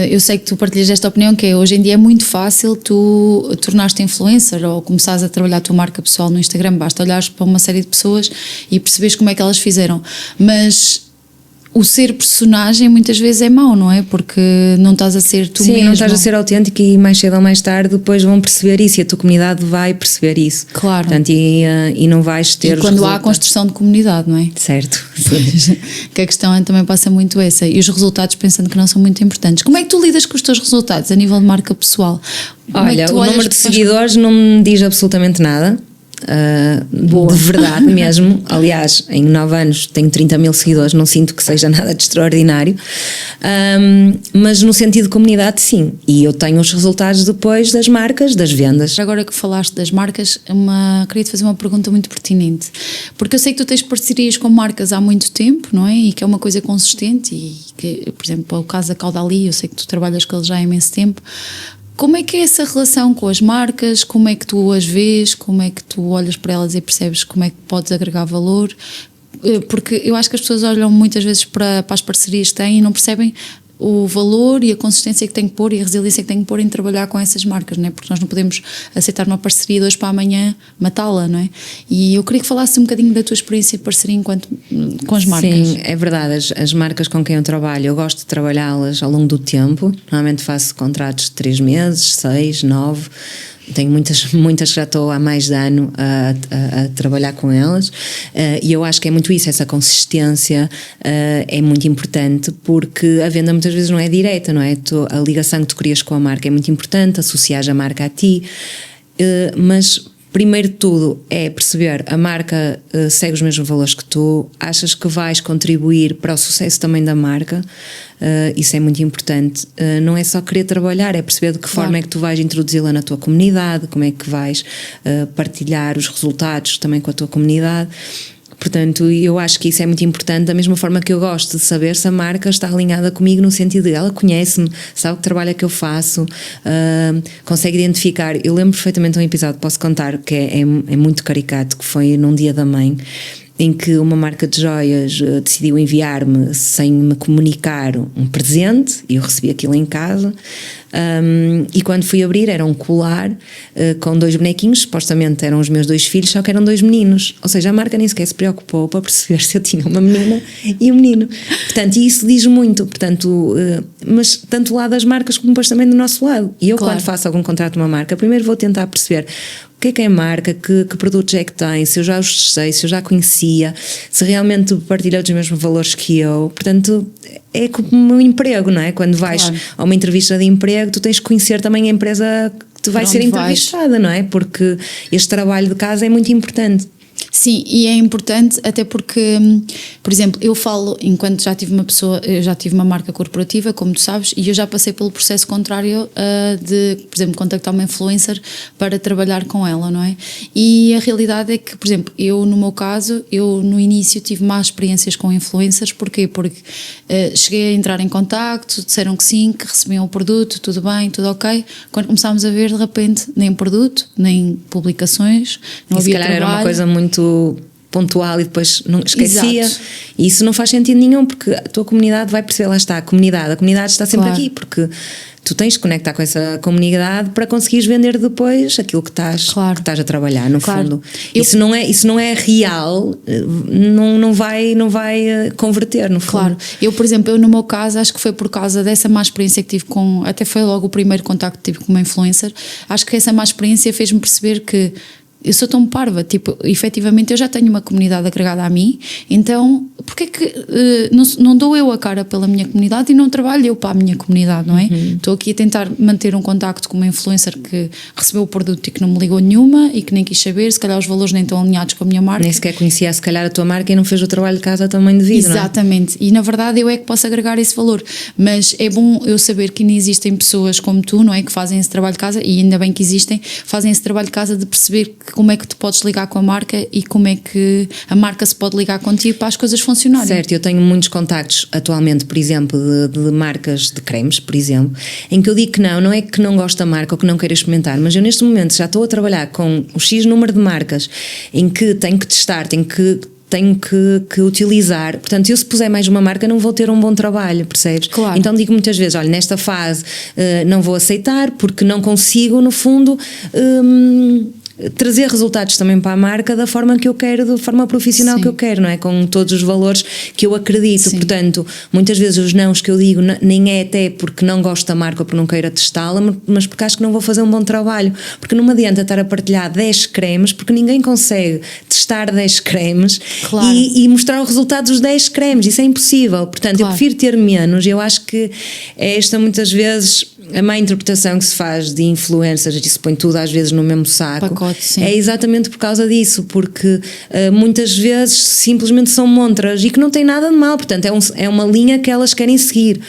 eu sei que tu partilhas esta opinião, que é, hoje em dia é muito fácil tu tornar-te influencer ou começares a trabalhar a tua marca pessoal no Instagram, basta olhares para uma série de pessoas e perceberes como é que elas fizeram, mas o ser personagem muitas vezes é mau, não é? Porque não estás a ser tu mesmo. Sim, não estás a ser autêntico, e mais cedo ou mais tarde depois vão perceber isso, e a tua comunidade vai perceber isso. Claro. Portanto, e não vais ter... E quando há a construção de comunidade, não é? Certo. Que a questão também passa muito essa. E os resultados, pensando que não são muito importantes. Como é que tu lidas com os teus resultados a nível de marca pessoal? Olha, o número de seguidores não me diz absolutamente nada. De verdade mesmo. Aliás, em 9 anos tenho 30 mil seguidores, não sinto que seja nada de extraordinário, mas no sentido de comunidade, sim, e eu tenho os resultados depois das marcas, das vendas. Agora que falaste das marcas, queria-te fazer uma pergunta muito pertinente, porque eu sei que tu tens parcerias com marcas há muito tempo, não é? E que é uma coisa consistente, e que, por exemplo, o caso da Caudali, eu sei que tu trabalhas com eles já há imenso tempo. Como é que é essa relação com as marcas? Como é que tu as vês? Como é que tu olhas para elas e percebes como é que podes agregar valor? Porque eu acho que as pessoas olham muitas vezes para as parcerias que têm e não percebem o valor e a consistência que tenho que pôr e a resiliência que tenho que pôr em trabalhar com essas marcas, não é? Porque nós não podemos aceitar uma parceria de hoje para amanhã matá-la, não é? E eu queria que falasses um bocadinho da tua experiência de parceria com as marcas. Sim, é verdade, as marcas com quem eu trabalho, eu gosto de trabalhá-las ao longo do tempo, normalmente faço contratos de 3 meses, 6, 9. Tenho muitas que já estou há mais de ano a trabalhar com elas, e eu acho que é muito isso, essa consistência é muito importante, porque a venda muitas vezes não é direta, não é? A ligação que tu crias com a marca é muito importante, associas a marca a ti, mas primeiro de tudo é perceber a marca segue os mesmos valores que tu, achas que vais contribuir para o sucesso também da marca, isso é muito importante. Não é só querer trabalhar, é perceber de que forma é que tu vais introduzi-la na tua comunidade, como é que vais partilhar os resultados também com a tua comunidade. Portanto, eu acho que isso é muito importante, da mesma forma que eu gosto de saber se a marca está alinhada comigo, no sentido de ela conhece-me, sabe o trabalho que eu faço, consegue identificar. Eu lembro perfeitamente de um episódio, posso contar, que é muito caricato, que foi num dia da mãe, em que uma marca de joias decidiu enviar-me, sem me comunicar, um presente, e eu recebi aquilo em casa, e quando fui abrir era um colar com 2 bonequinhos, supostamente eram os meus 2 filhos, só que eram 2 meninos, ou seja, a marca nem sequer se preocupou para perceber se eu tinha uma menina e um menino, portanto, e isso diz muito, portanto, mas tanto do lado das marcas como depois também do nosso lado, e eu quando faço algum contrato de uma marca, primeiro vou tentar perceber o que é marca, que produtos é que tem, se eu já os testei, se eu já conhecia, se realmente partilha dos mesmos valores que eu. Portanto, é como um emprego, não é? Quando vais a uma entrevista de emprego, tu tens que conhecer também a empresa que tu vais ser entrevistada, não é? Porque este trabalho de casa é muito importante. Sim, e é importante até porque, por exemplo, eu falo, enquanto já tive eu já tive uma marca corporativa, como tu sabes, e eu já passei pelo processo contrário de, por exemplo, contactar uma influencer para trabalhar com ela, não é? E a realidade é que, por exemplo, eu no meu caso, eu no início tive más experiências com influencers, porquê? Porque cheguei a entrar em contacto, disseram que sim, que recebiam o produto, tudo bem, tudo ok, quando começámos a ver, de repente, nem produto, nem publicações, não havia trabalho. Se calhar era uma coisa muito pontual e depois não esquecia. Exato. E isso não faz sentido nenhum, porque a tua comunidade vai perceber, lá está, a comunidade está sempre aqui, porque tu tens de conectar com essa comunidade para conseguires vender depois aquilo que estás a trabalhar, no fundo. Isso não é real, não vai converter, no fundo. Claro. Eu, por exemplo, no meu caso, acho que foi por causa dessa má experiência que tive até foi logo o primeiro contacto que tive com uma influencer, acho que essa má experiência fez-me perceber que eu sou tão parva, tipo, efetivamente eu já tenho uma comunidade agregada a mim, então porque é que não dou eu a cara pela minha comunidade e não trabalho eu para a minha comunidade, não é? Estou aqui a tentar manter um contacto com uma influencer que recebeu o produto e que não me ligou nenhuma e que nem quis saber, se calhar os valores nem estão alinhados com a minha marca. Nem sequer conhecia se calhar a tua marca e não fez o trabalho de casa também devido, não é? Exatamente, e na verdade eu é que posso agregar esse valor, mas é bom eu saber que ainda existem pessoas como tu, não é? Que fazem esse trabalho de casa, e ainda bem que existem, fazem esse trabalho de casa de perceber como é que tu podes ligar com a marca e como é que a marca se pode ligar contigo para as coisas funcionarem. Certo, eu tenho muitos contactos atualmente, por exemplo, de marcas de cremes, por exemplo, em que eu digo que não é que não gosto da marca ou que não quero experimentar, mas eu neste momento já estou a trabalhar com o X número de marcas em que tenho que testar, tenho que utilizar, portanto eu se puser mais uma marca não vou ter um bom trabalho, percebes? Claro. Então digo muitas vezes, olha, nesta fase não vou aceitar porque não consigo, no fundo, trazer resultados também para a marca da forma que eu quero, da forma profissional que eu quero, não é? Com todos os valores que eu acredito. Sim. Portanto, muitas vezes os nãos que eu digo nem é até porque não gosto da marca ou porque não queira testá-la, mas porque acho que não vou fazer um bom trabalho, porque não me adianta estar a partilhar 10 cremes, porque ninguém consegue testar 10 cremes e mostrar o resultado dos 10 cremes, isso é impossível. Portanto, eu prefiro ter menos. Eu acho que esta muitas vezes a má interpretação que se faz de influencers, e se põe tudo às vezes no mesmo saco, é exatamente por causa disso, porque muitas vezes simplesmente são montras e que não tem nada de mal, portanto é uma linha que elas querem seguir,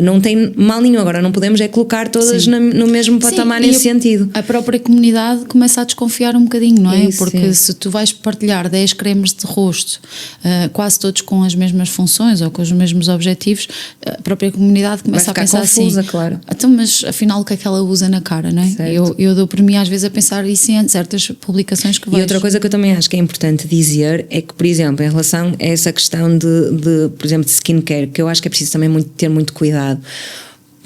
não tem mal nenhum. Agora não podemos é colocar todas no mesmo patamar nesse sentido. A própria comunidade começa a desconfiar um bocadinho, não é? Isso, porque se tu vais partilhar 10 cremes de rosto, quase todos com as mesmas funções ou com os mesmos objetivos, a própria comunidade começa a pensar confusa, assim, claro. Então, mas afinal o que é que ela usa na cara, não é? Eu dou por mim às vezes a pensar isso em certas publicações que vejo. E outra coisa que eu também acho que é importante dizer é que, por exemplo, em relação a essa questão por exemplo, de skincare, que eu acho que é preciso também ter muito cuidado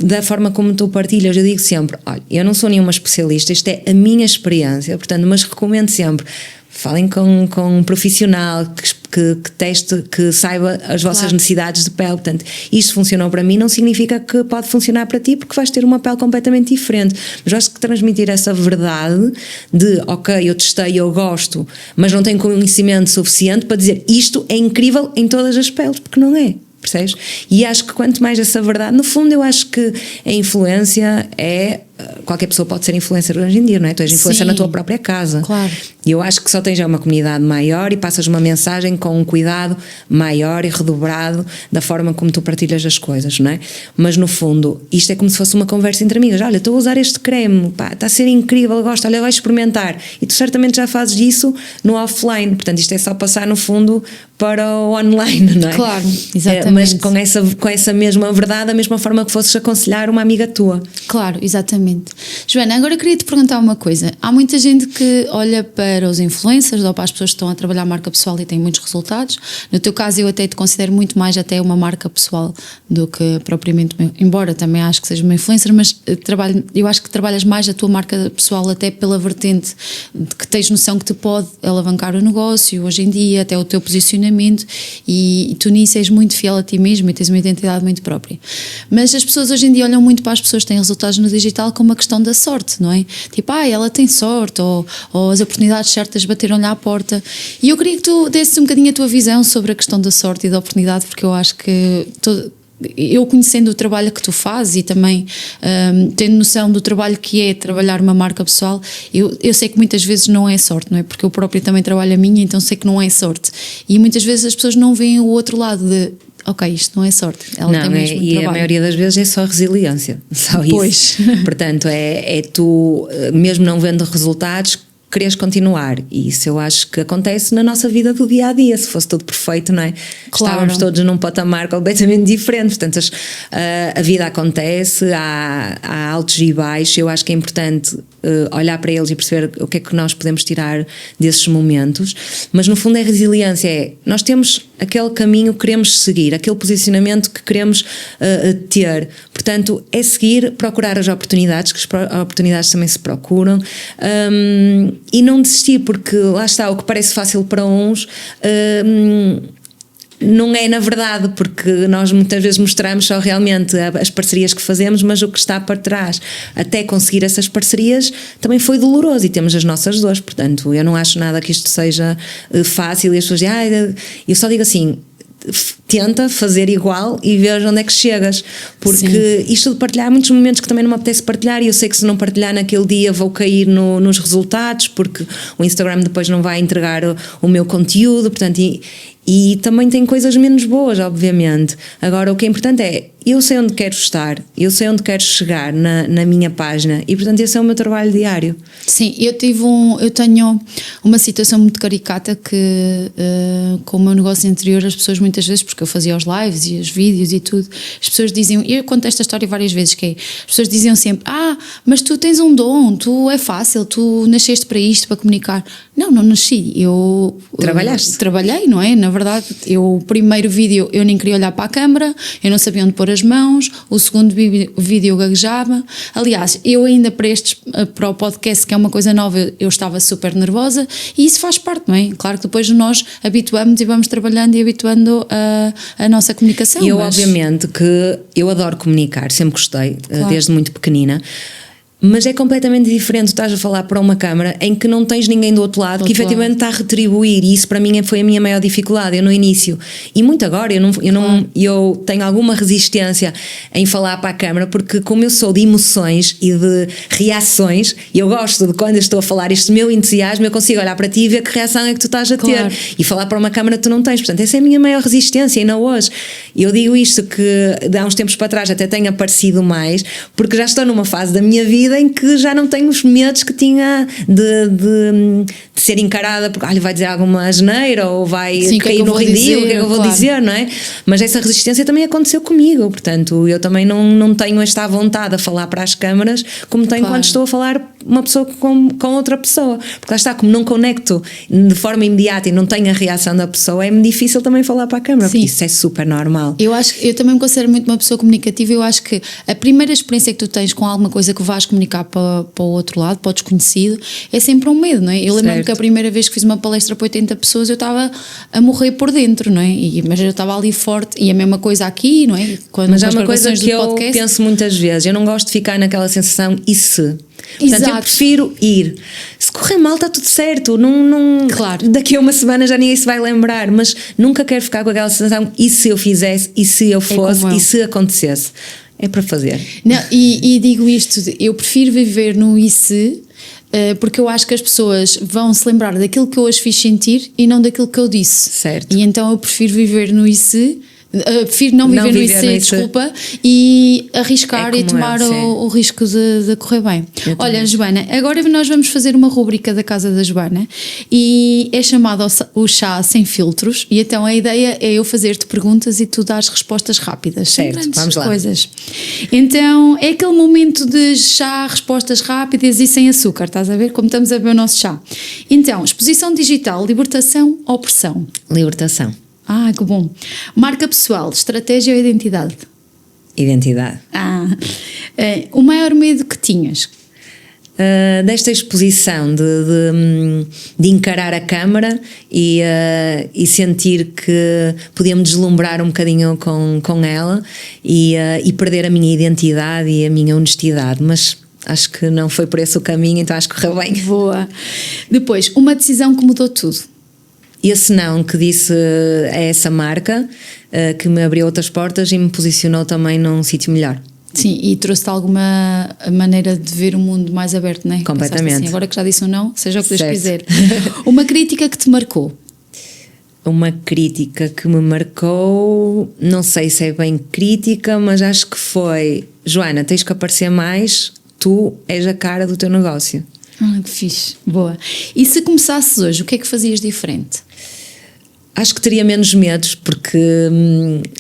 da forma como tu partilhas. Eu digo sempre, olha, eu não sou nenhuma especialista, isto é a minha experiência, portanto, mas recomendo sempre, falem com um profissional que teste, que saiba as vossas necessidades de pele. Portanto, isto funcionou para mim, não significa que pode funcionar para ti, porque vais ter uma pele completamente diferente. Mas eu acho que transmitir essa verdade de, ok, eu testei, eu gosto, mas não tenho conhecimento suficiente para dizer isto é incrível em todas as peles, porque não é. Percebes? E acho que quanto mais essa verdade, no fundo eu acho que a influência qualquer pessoa pode ser influencer hoje em dia, não é? Tu és influencer na tua própria casa. Claro. E eu acho que só tens já uma comunidade maior e passas uma mensagem com um cuidado maior e redobrado da forma como tu partilhas as coisas, não é? Mas no fundo, isto é como se fosse uma conversa entre amigas. Olha, estou a usar este creme, pá, está a ser incrível, gosto, olha, vai experimentar. E tu certamente já fazes isso no offline, portanto isto é só passar no fundo para o online, não é? Claro, exatamente. Mas com essa mesma verdade, da mesma forma que fosses aconselhar uma amiga tua. Claro, exatamente. Joana, agora queria te perguntar uma coisa. Há muita gente que olha para os influencers ou para as pessoas que estão a trabalhar a marca pessoal e têm muitos resultados. No teu caso eu até te considero muito mais até uma marca pessoal do que propriamente, embora também acho que seja uma influencer, mas eu acho que trabalhas mais a tua marca pessoal até pela vertente de que tens noção que te pode alavancar o negócio hoje em dia, até o teu posicionamento, e tu nisso és muito fiel a ti mesmo e tens uma identidade muito própria. Mas as pessoas hoje em dia olham muito para as pessoas que têm resultados no digital como uma questão da sorte, não é? Tipo, ela tem sorte, ou as oportunidades certas bateram-lhe à porta. E eu queria que tu desses um bocadinho a tua visão sobre a questão da sorte e da oportunidade, porque eu acho que eu conhecendo o trabalho que tu fazes e também tendo noção do trabalho que é trabalhar uma marca pessoal, eu sei que muitas vezes não é sorte, não é? Porque eu própria também trabalho a minha, então sei que não é sorte. E muitas vezes as pessoas não veem o outro lado de ok, isto não é sorte. Ela não, tem mesmo e trabalho. A maioria das vezes é só resiliência. Só pois. Isso. Portanto, é tu, mesmo não vendo resultados, queres continuar. E isso eu acho que acontece na nossa vida do dia a dia. Se fosse tudo perfeito, não é? Claro. Estávamos todos num patamar completamente diferente. Portanto, a vida acontece, há altos e baixos. Eu acho que é importante olhar para eles e perceber o que é que nós podemos tirar desses momentos. Mas no fundo é resiliência. Nós temos aquele caminho que queremos seguir, aquele posicionamento que queremos ter. Portanto, é seguir, procurar as oportunidades, que as oportunidades também se procuram. E não desistir, porque lá está, o que parece fácil para uns não é na verdade, porque nós muitas vezes mostramos só realmente as parcerias que fazemos, mas o que está por trás até conseguir essas parcerias também foi doloroso e temos as nossas dores. Portanto, eu não acho nada que isto seja fácil e as pessoas dizem, eu só digo assim, tenta fazer igual e ver onde é que chegas, porque isto de partilhar, há muitos momentos que também não me apetece partilhar e eu sei que se não partilhar naquele dia vou cair nos resultados, porque o Instagram depois não vai entregar o meu conteúdo, portanto, e também tem coisas menos boas, obviamente. Agora o que é importante é, eu sei onde quero estar, eu sei onde quero chegar na minha página e portanto esse é o meu trabalho diário. Sim, eu tenho uma situação muito caricata que com o meu negócio anterior as pessoas muitas vezes, porque eu fazia os lives e os vídeos e tudo, as pessoas diziam, eu conto esta história várias vezes, que é, as pessoas diziam sempre, mas tu tens um dom, tu é fácil, tu nasceste para isto, para comunicar. Não nasci, eu trabalhei, não é? Na verdade, o primeiro vídeo eu nem queria olhar para a câmara, eu não sabia onde pôr as mãos, o segundo vídeo eu gaguejava. Aliás, eu ainda para o podcast, que é uma coisa nova, eu estava super nervosa e isso faz parte, não é? Claro que depois nós habituamos e vamos trabalhando e habituando a nossa comunicação. Obviamente que eu adoro comunicar, sempre gostei, claro. Desde muito pequenina. Mas é completamente diferente, tu estás a falar para uma câmara em que não tens ninguém do outro lado que efetivamente está a retribuir, e isso para mim foi a minha maior dificuldade, eu no início, e muito agora, eu tenho alguma resistência em falar para a câmara, porque como eu sou de emoções e de reações, eu gosto de quando eu estou a falar este meu entusiasmo, eu consigo olhar para ti e ver que reação é que tu estás a ter, claro. E falar para uma câmara tu não tens, portanto essa é a minha maior resistência, e não hoje. Eu digo isto que há uns tempos para trás até tenho aparecido mais, porque já estou numa fase da minha vida medida em que já não tenho os medos que tinha de ser encarada porque ele vai dizer alguma asneira ou vai cair no ridículo, o que é que eu vou dizer, não é? Mas essa resistência também aconteceu comigo, portanto eu também não tenho esta vontade a falar para as câmaras como tenho quando estou a falar uma pessoa com outra pessoa, porque lá está, como não conecto de forma imediata e não tenho a reação da pessoa, é-me difícil também falar para a câmara, porque isso é super normal. Eu também me considero muito uma pessoa comunicativa. Eu acho que a primeira experiência que tu tens com alguma coisa que vais comunicar para o outro lado, para o desconhecido, é sempre um medo, não é? Eu lembro-me que a primeira vez que fiz uma palestra para 80 pessoas eu estava a morrer por dentro, não é? Mas eu estava ali forte, e a mesma coisa aqui, não é? Mas há uma coisa que eu penso muitas vezes, eu não gosto de ficar naquela sensação e se... Portanto, eu prefiro ir. Se correr mal está tudo certo, claro. Daqui a uma semana já ninguém se vai lembrar, mas nunca quero ficar com aquela sensação e se eu fizesse, e se eu fosse, e se acontecesse. É para fazer. Não, e digo isto, eu prefiro viver no e se, porque eu acho que as pessoas vão se lembrar daquilo que eu as fiz sentir e não daquilo que eu disse. Certo. E então eu prefiro viver no e se. Prefiro não viver no IC, desculpa, e arriscar e tomar o risco de correr bem. Olha, Joana, agora nós vamos fazer uma rubrica da Casa da Joana e é chamado o chá sem filtros, e então a ideia é eu fazer-te perguntas e tu dares respostas rápidas, sem grandes vamos lá. coisas. Então é aquele momento de chá, respostas rápidas e sem açúcar, estás a ver? Como estamos a ver o nosso chá. Então, exposição digital, libertação ou pressão? Libertação. Ah, que bom. Marca pessoal, estratégia ou identidade? Identidade. O maior medo que tinhas? Desta exposição de encarar a câmara e sentir que podia-me deslumbrar um bocadinho com ela e perder a minha identidade e a minha honestidade, mas acho que não foi por esse o caminho, então acho que correu bem. Boa. Depois, uma decisão que mudou tudo? Esse não que disse a essa marca, que me abriu outras portas e me posicionou também num sítio melhor. Sim, e trouxe-te alguma maneira de ver o mundo mais aberto, não é? Completamente. Assim, agora que já disse um não, seja o que Deus quiser. Uma crítica que te marcou? Uma crítica que me marcou, não sei se é bem crítica, mas acho que foi: Joana, tens que aparecer mais, tu és a cara do teu negócio. Que fixe, boa. E se começasses hoje, o que é que fazias diferente? Acho que teria menos medos, porque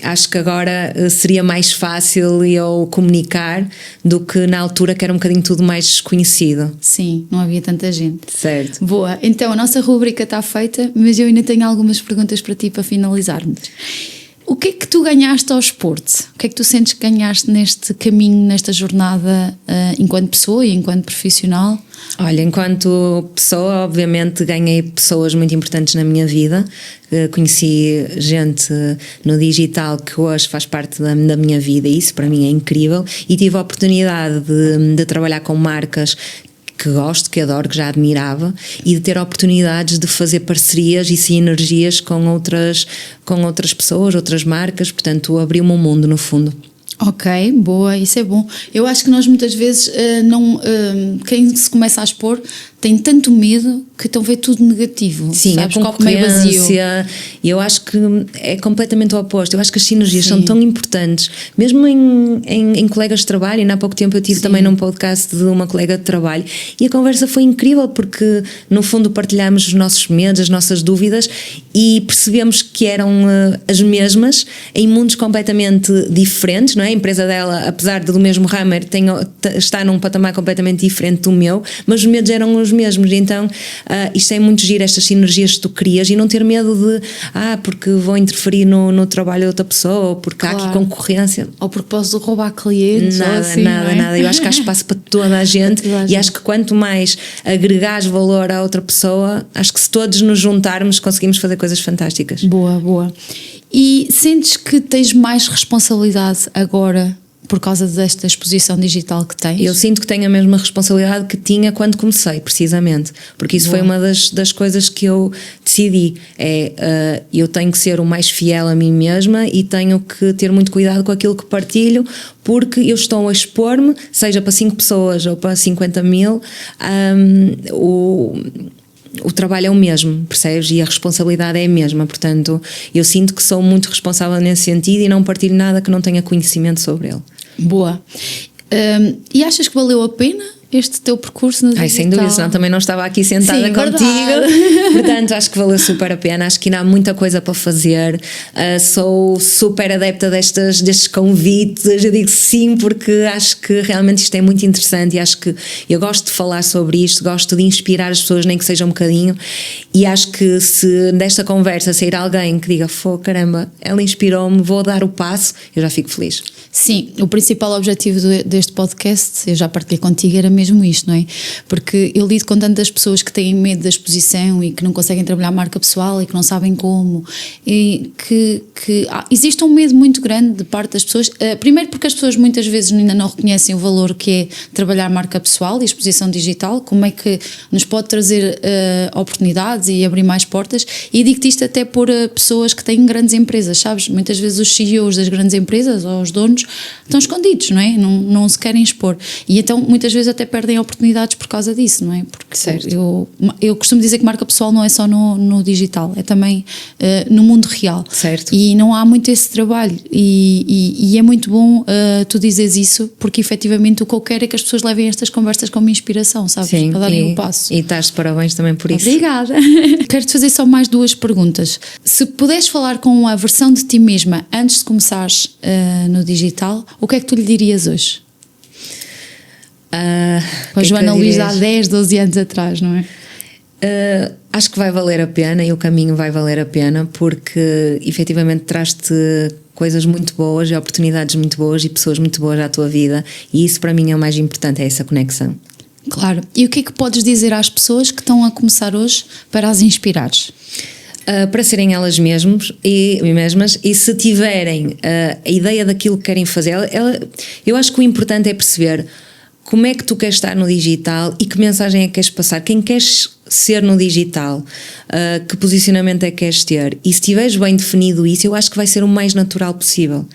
acho que agora seria mais fácil eu comunicar do que na altura, que era um bocadinho tudo mais desconhecido. Sim, não havia tanta gente. Certo. Boa, então a nossa rubrica está feita, mas eu ainda tenho algumas perguntas para ti para finalizarmos. O que é que tu ganhaste ao esporte? O que é que tu sentes que ganhaste neste caminho, nesta jornada, enquanto pessoa e enquanto profissional? Olha, enquanto pessoa, obviamente ganhei pessoas muito importantes na minha vida. Conheci gente no digital que hoje faz parte da minha vida, e isso para mim é incrível, e tive a oportunidade de trabalhar com marcas que gosto, que adoro, que já admirava, e de ter oportunidades de fazer parcerias e sinergias com outras pessoas, outras marcas. Portanto, abriu-me um mundo, no fundo. Ok, boa, isso é bom. Eu acho que nós muitas vezes, quem se começa a expor tem tanto medo que então vê tudo negativo. Sim, sabes, a concorrência, e eu acho que é completamente o oposto. Eu acho que as sinergias são tão importantes, mesmo em colegas de trabalho. E há pouco tempo eu tive também num podcast de uma colega de trabalho, e a conversa foi incrível, porque no fundo partilhámos os nossos medos, as nossas dúvidas, e percebemos que eram as mesmas em mundos completamente diferentes, não é? A empresa dela, apesar de do mesmo ramo, está num patamar completamente diferente do meu, mas os medos eram os mesmos. Então isto é muito giro, estas sinergias que tu crias, e não ter medo de porque vou interferir no trabalho de outra pessoa, ou porque há aqui concorrência, ou porque posso roubar clientes. Nada. Eu acho que há espaço para toda a gente, e acho que quanto mais agregares valor à outra pessoa, acho que se todos nos juntarmos conseguimos fazer coisas fantásticas. Boa. E sentes que tens mais responsabilidade agora por causa desta exposição digital que tens? Eu sinto que tenho a mesma responsabilidade que tinha quando comecei, precisamente, porque isso foi uma das coisas que eu decidi. Eu tenho que ser o mais fiel a mim mesma e tenho que ter muito cuidado com aquilo que partilho, porque eu estou a expor-me, seja para 5 pessoas ou para 50 mil, o trabalho é o mesmo, percebes? E a responsabilidade é a mesma. Portanto, eu sinto que sou muito responsável nesse sentido e não partilho nada que não tenha conhecimento sobre ele. Boa. E achas que valeu a pena este teu percurso no digital. Sem dúvida, senão também não estava aqui sentada contigo. Portanto, acho que valeu super a pena. Acho que ainda há muita coisa para fazer. Sou super adepta destes convites. Eu digo sim, porque acho que realmente isto é muito interessante e acho que eu gosto de falar sobre isto, gosto de inspirar as pessoas, nem que seja um bocadinho. E acho que se desta conversa sair alguém que diga, caramba, ela inspirou-me, vou dar o passo, eu já fico feliz. Sim, o principal objetivo deste podcast, eu já partilhei contigo, era mesmo isto, não é? Porque eu lido com tantas pessoas que têm medo da exposição e que não conseguem trabalhar a marca pessoal e que não sabem como, e que existe um medo muito grande de parte das pessoas, primeiro porque as pessoas muitas vezes ainda não reconhecem o valor que é trabalhar a marca pessoal e exposição digital, como é que nos pode trazer oportunidades e abrir mais portas, e digo-te isto até por pessoas que têm grandes empresas, sabes? Muitas vezes os CEOs das grandes empresas ou os donos estão escondidos, não é? Não se querem expor, e então muitas vezes até perdem oportunidades por causa disso, não é? Porque eu costumo dizer que marca pessoal não é só no digital, é também no mundo real. Certo. E não há muito esse trabalho e é muito bom tu dizeres isso, porque efetivamente o que eu quero é que as pessoas levem estas conversas como inspiração, sabes? Sim, para darem o passo. E estás de parabéns também por isso. Obrigada. Quero-te fazer só mais 2 perguntas. Se puderes falar com a versão de ti mesma antes de começares no digital, o que é que tu lhe dirias hoje? Com a Joana Luís há 10, 12 anos atrás, não é? Acho que vai valer a pena, e o caminho vai valer a pena, porque efetivamente traz-te coisas muito boas e oportunidades muito boas e pessoas muito boas à tua vida, e isso para mim é o mais importante, é essa conexão. Claro. E o que é que podes dizer às pessoas que estão a começar hoje para as inspirares? Para serem elas mesmas e se tiverem a ideia daquilo que querem fazer, eu acho que o importante é perceber como é que tu queres estar no digital e que mensagem é que queres passar, quem queres ser no digital, que posicionamento é que queres ter, e se tiveres bem definido isso, eu acho que vai ser o mais natural possível,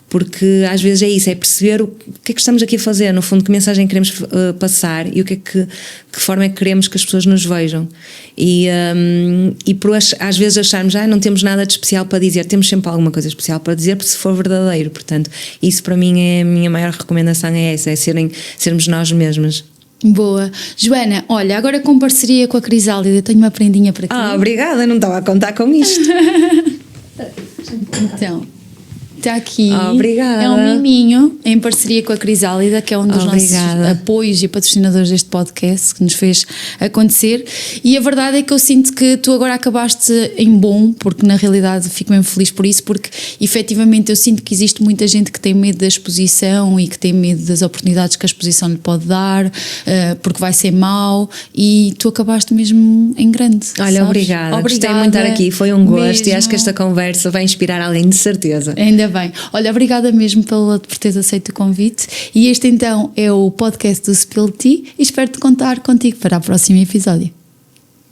porque às vezes é isso, é perceber o que é que estamos aqui a fazer, no fundo, que mensagem queremos passar e que forma é que queremos que as pessoas nos vejam, e por às vezes acharmos, não temos nada de especial para dizer, temos sempre alguma coisa especial para dizer, se for verdadeiro. Portanto, isso para mim é a minha maior recomendação, é essa, é sermos nós mesmas. Boa. Joana, olha, agora com parceria com a Crisálida, tenho uma prendinha para ti. Obrigada, não estava a contar com isto. Então, está aqui. Obrigada. É um miminho em parceria com a Crisálida, que é um dos nossos apoios e patrocinadores deste podcast, que nos fez acontecer. E a verdade é que eu sinto que tu agora acabaste em bom, porque na realidade fico mesmo feliz por isso, porque efetivamente eu sinto que existe muita gente que tem medo da exposição e que tem medo das oportunidades que a exposição lhe pode dar, porque vai ser mau, e tu acabaste mesmo em grande. Olha, sabes? obrigada. Gostei muito de estar aqui, foi um gosto mesmo. E acho que esta conversa vai inspirar alguém, de certeza. Ainda bem. Olha, obrigada mesmo por teres aceito o convite, e este então é o podcast do Spill Tea, e espero-te contar contigo para o próximo episódio.